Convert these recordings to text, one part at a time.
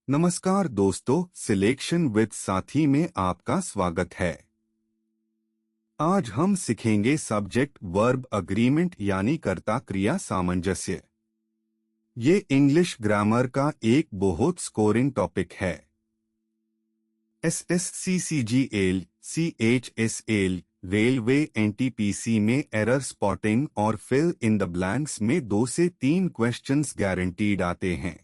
नमस्कार दोस्तों, selection with साथी में आपका स्वागत है। आज हम सीखेंगे सब्जेक्ट वर्ब अग्रीमेंट यानी कर्ता क्रिया सामंजस्य। ये इंग्लिश ग्रामर का एक बहुत स्कोरिंग टॉपिक है। SSCCGL, CHSL, रेलवे NTPC में एरर स्पॉटिंग और फिल इन द ब्लैंक्स में 2 से 3 क्वेश्चंस गारंटीड आते हैं।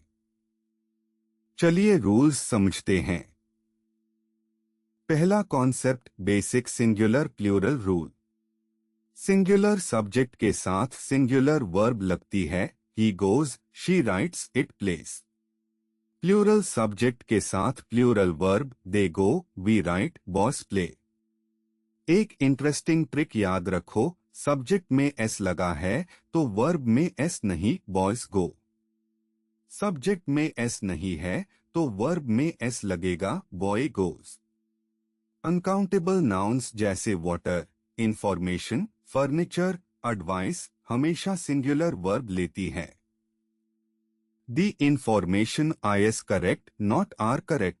चलिए रूल्स समझते हैं। पहला concept, basic singular plural rule. Singular subject के साथ सिंगुलर वर्ब लगती है। He goes, she writes, it plays. Plural subject के साथ plural verb, they go, we write, boys play. एक इंटरेस्टिंग ट्रिक याद रखो, सब्जेक्ट में एस लगा है तो वर्ब में एस नहीं, बॉयज गो। सब्जेक्ट में एस नहीं है तो वर्ब में एस लगेगा, बॉय गोज। अनकाउंटेबल नाउन्स जैसे वाटर, इंफॉर्मेशन, फर्नीचर, एडवाइस हमेशा सिंगुलर वर्ब लेती है। The information is correct, not are correct.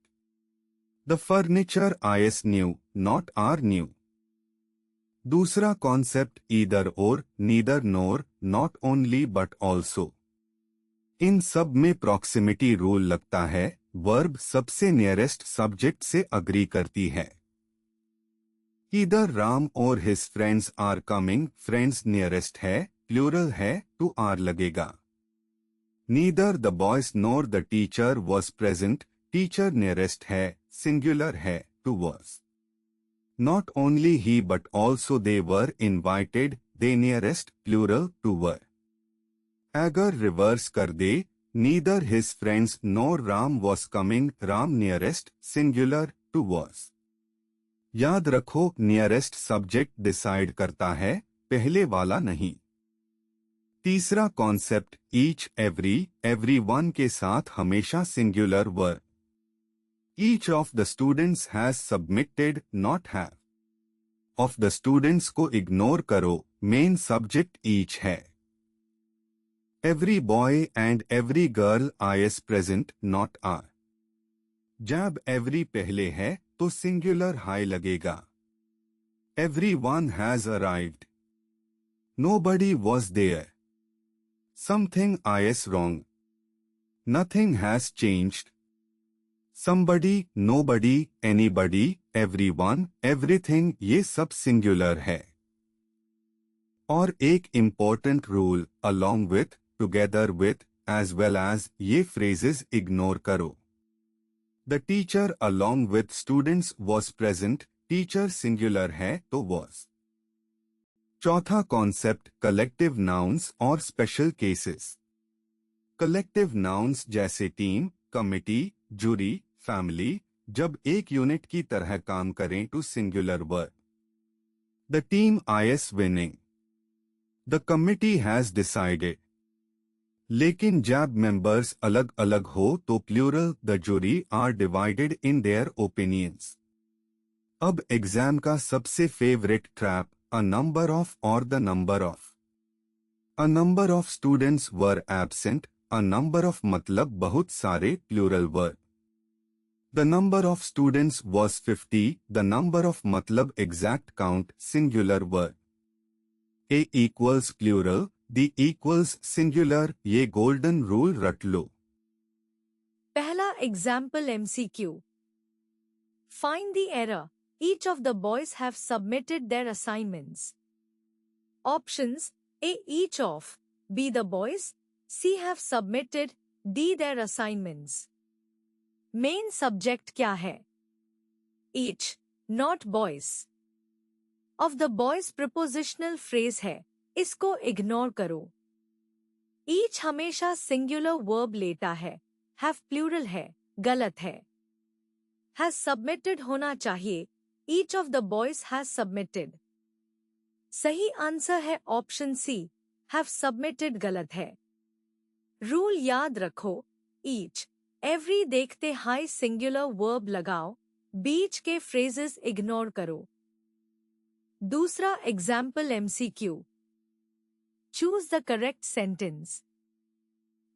The furniture is new, not are new. दूसरा concept, either or, neither nor, not only but also. इन सब में proximity rule लगता है। Verb सबसे नियरेस्ट सब्जेक्ट से अग्री करती है। इधर राम और his friends are coming, friends nearest है, प्लूरल है, टू आर लगेगा। Neither the boys nor the teacher was present, teacher nearest है, सिंगुलर है, टू was. Not only he but also they were invited, they nearest, plural, टू were. अगर reverse कर दे, neither his friends nor Ram was coming, Ram nearest, singular, टू was. याद रखो, नियरेस्ट सब्जेक्ट डिसाइड करता है, पहले वाला नहीं। तीसरा कॉन्सेप्ट, ईच, एवरी, एवरीवन के साथ हमेशा singular verb. Each of the students has submitted, not have. Of the students को इग्नोर करो, मेन सब्जेक्ट ईच है। Every boy and every girl is present, not are. जब एवरी पहले है तो सिंगुलर हाई लगेगा। Everyone has arrived. Nobody was there. Something is wrong. Nothing has changed. Somebody, nobody, anybody, everyone, everything ये सब singular है। और एक important rule, along with, together with, as well as ये phrases इग्नोर करो। The teacher along with students was present, teacher singular है तो was। चौथा कॉन्सेप्ट, कलेक्टिव नाउन्स और स्पेशल केसेस। कलेक्टिव नाउन्स जैसे टीम, कमिटी, जूरी, फैमिली जब एक unit की तरह काम करें तो singular verb. The team is winning. The committee has decided. लेकिन जब मेंबर्स अलग अलग हो तो plural, the jury are divided in their opinions. अब एग्जाम का सबसे favourite trap, a number of or the number of। A number of students were absent, a number of मतलब बहुत सारे, plural were। The number of students was 50, the number of मतलब exact count, singular were। A equals plural, the equals singular, ये golden rule रट लो। पहला example MCQ। Find the error. Each of the boys have submitted their assignments. Options: A. Each of. B. The boys. C. Have submitted. D. Their assignments. Main subject क्या है? Each, not boys. Of the boys prepositional phrase है, इसको ignore करो। Each हमेशा singular verb लेता है, have plural है, गलत है। Has submitted होना चाहिए, each of the boys has submitted। सही आंसर है ऑप्शन सी, have submitted गलत है। रूल याद रखो, each, every देखते हाई सिंगुलर वर्ब लगाओ, बीच के फ्रेजेस इग्नोर करो। दूसरा example MCQ। Choose the correct sentence.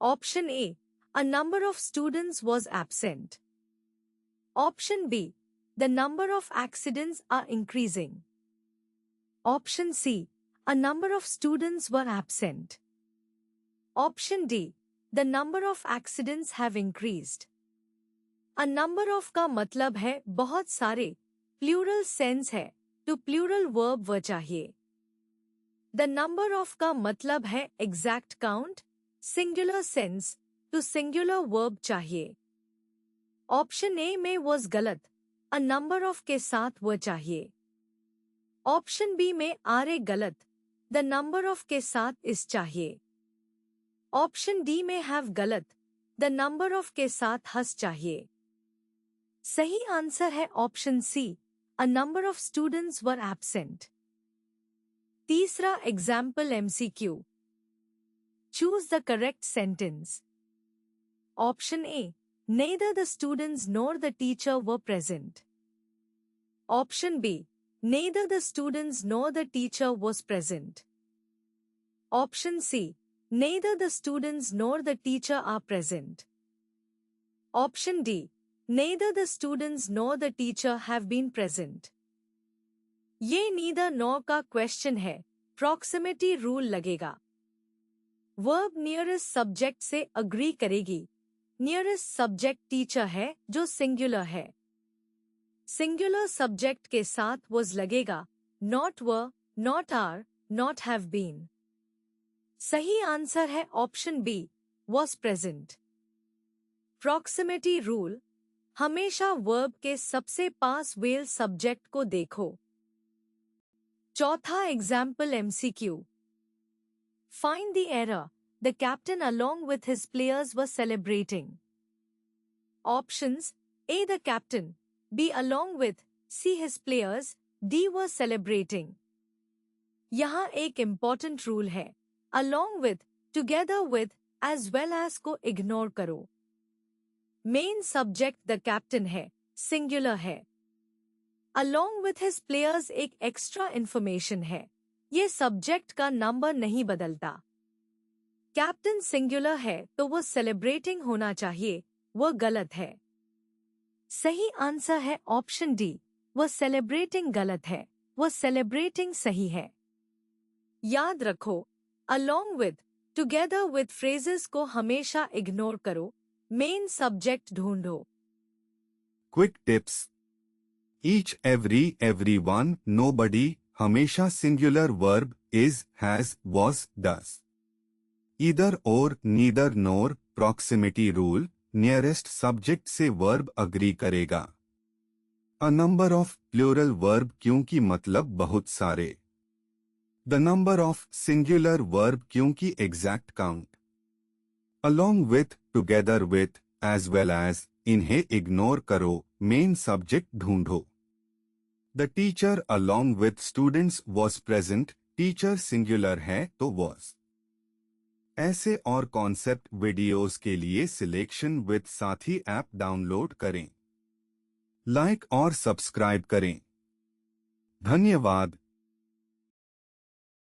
Option A, a number of students was absent. Option B, the number of accidents are increasing. Option C, a number of students were absent. Option D, the number of accidents have increased. A number of का मतलब है बहुत सारे, plural sense है, तो plural verb व चाहिए. The number of का मतलब है exact count, singular sense, तो singular verb चाहिए. ऑप्शन ए में was गलत, a number of के साथ व चाहिए. ऑप्शन बी में आरे गलत, the number of के साथ इस चाहिए. ऑप्शन डी में have गलत, the number of के साथ हस चाहिए. सही आंसर है option C, a number of students were absent. तीसरा example MCQ. Choose the correct sentence. Option A, neither the students nor the teacher were present. Option B, neither the students nor the teacher was present. Option C, neither the students nor the teacher are present. Option D, neither the students nor the teacher have been present. ये neither nor का question है, proximity rule लगेगा. Verb nearest subject से agree करेगी. Nearest subject teacher है जो singular है. Singular subject के साथ was लगेगा, not were, not are, not have been. सही आंसर है option B, was present. Proximity rule, हमेशा वर्ब के सबसे पास वेल सब्जेक्ट को देखो. चौथा example MCQ. Find the error. The captain along with his players were celebrating. Options: A, the captain, B, along with, C, his players, D, were celebrating. यहाँ एक important rule है, along with, together with, as well as को ignore करो. Main subject the captain है, singular है. Along with his players एक extra information है. ये सब्जेक्ट का नंबर नहीं बदलता. कैप्टन सिंगुलर है तो वो सेलिब्रेटिंग होना चाहिए, वो गलत है. सही आंसर है ऑप्शन डी, वो सेलिब्रेटिंग गलत है, वो सेलिब्रेटिंग सही है. याद रखो, along with, together with phrases को हमेशा इग्नोर करो, मेन सब्जेक्ट ढूंढो. Quick tips. Each, every, everyone, nobody, हमेशा singular verb is, has, was, does. Either or, neither nor, proximity rule, nearest subject से वर्ब अग्री करेगा. A number of, plural verb क्योंकि मतलब बहुत सारे. The number of, singular verb क्योंकि exact count. Along with, together with, as well as, इन्हें ignore करो, main subject ढूंढो. The teacher along with students was present, teacher singular है तो वॉज. ऐसे और कॉन्सेप्ट वीडियोस के लिए सिलेक्शन विद साथी ऐप डाउनलोड करें. लाइक और सब्सक्राइब करें. धन्यवाद.